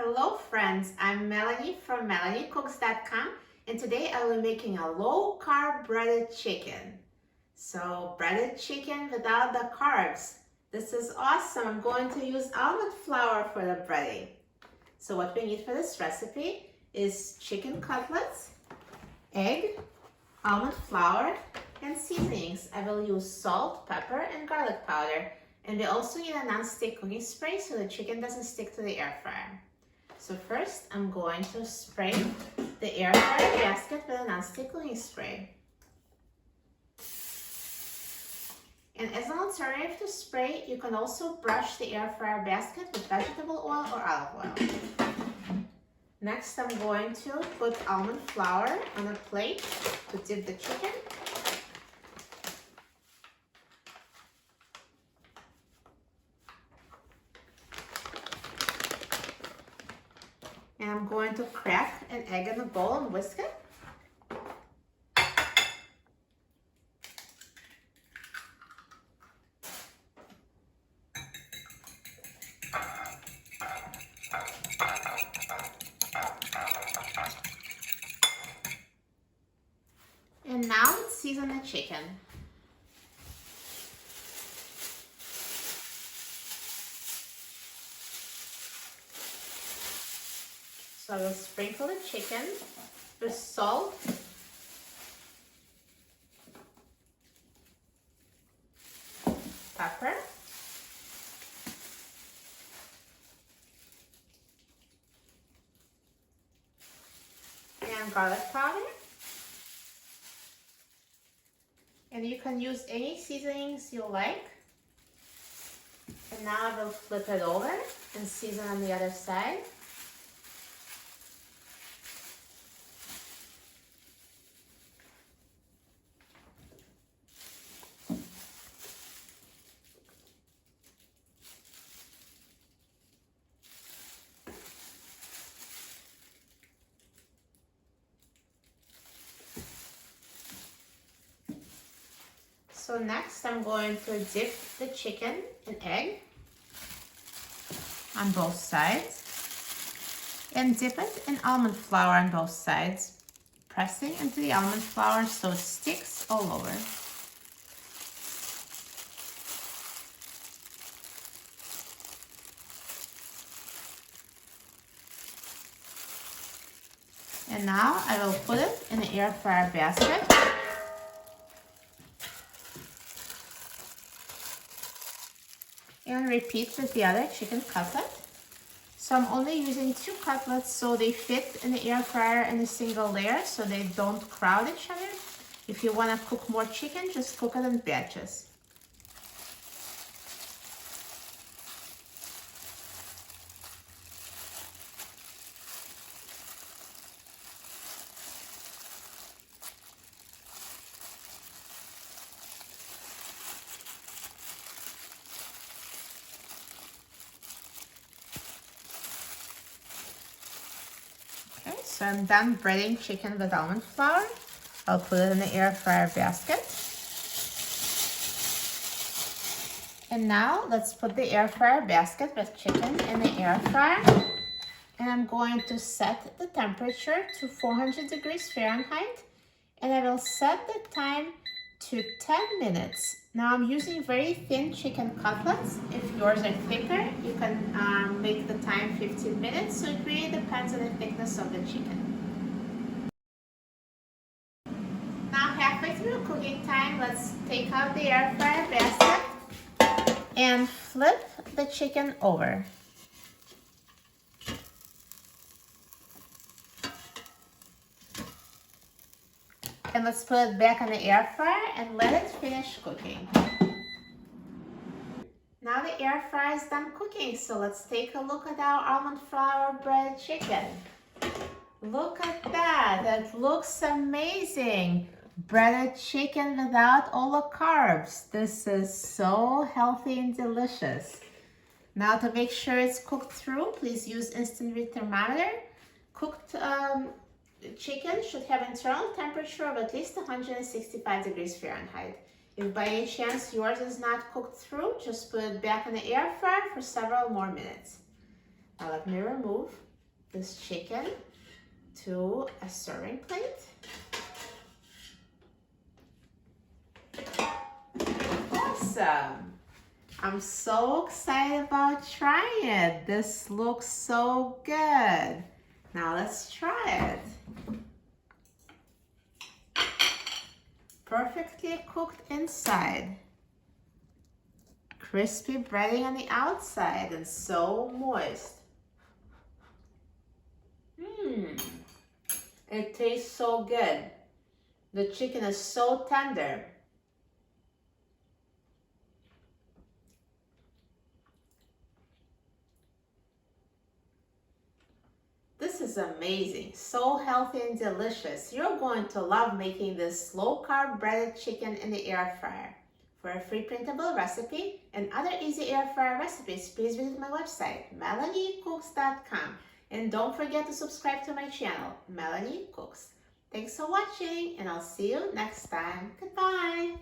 Hello friends, I'm Melanie from melaniecooks.com and today I will be making a low-carb breaded chicken. So breaded chicken without the carbs. This is awesome. I'm going to use almond flour for the breading. So what we need for this recipe is chicken cutlets, egg, almond flour, and seasonings. I will use salt, pepper, and garlic powder. And we also need a non-stick cooking spray so the chicken doesn't stick to the air fryer. So first, I'm going to spray the air fryer basket with a non-stick cooking spray. And as an alternative to spray, you can also brush the air fryer basket with vegetable oil or olive oil. Next, I'm going to put almond flour on a plate to dip the chicken. And I'm going to crack an egg in a bowl and whisk it. And now let's season the chicken. So I will sprinkle the chicken with salt, pepper, and garlic powder. And you can use any seasonings you like. And now I will flip it over and season on the other side. So next I'm going to dip the chicken in egg on both sides and dip it in almond flour on both sides, pressing into the almond flour so it sticks all over. And now I will put it in the air fryer basket. And repeat with the other chicken cutlet. So I'm only using 2 cutlets so they fit in the air fryer in a single layer so they don't crowd each other. If you want to cook more chicken, just cook it in batches. So I'm done breading chicken with almond flour. I'll put it in the air fryer basket. And now let's put the air fryer basket with chicken in the air fryer. And I'm going to set the temperature to 400 degrees Fahrenheit. And I will set the time to 10 minutes. Now I'm using very thin chicken cutlets. If yours are thicker, you can make the time 15 minutes. So it really depends on the thickness of the chicken. Now halfway through cooking time, let's take out the air fryer basket and flip the chicken over. And let's put it back on the air fryer and let it finish cooking. Now the air fryer is done cooking, so let's take a look at our almond flour breaded chicken. Look at that, that looks amazing. Breaded chicken without all the carbs. This is so healthy and delicious. Now to make sure it's cooked through, please use instant read thermometer. Cooked chicken should have internal temperature of at least 165 degrees Fahrenheit. If by any chance yours is not cooked through, just put it back in the air fryer for several more minutes. Now let me remove this chicken to a serving plate. Awesome. I'm so excited about trying it. This looks so good. Now let's try it. Perfectly cooked inside. Crispy breading on the outside and so moist. It tastes so good. The chicken is so tender. This is amazing, so healthy and delicious. You're going to love making this low-carb breaded chicken in the air fryer. For a free printable recipe and other easy air fryer recipes, please visit my website, melaniecooks.com. And don't forget to subscribe to my channel, Melanie Cooks. Thanks for watching, and I'll see you next time. Goodbye.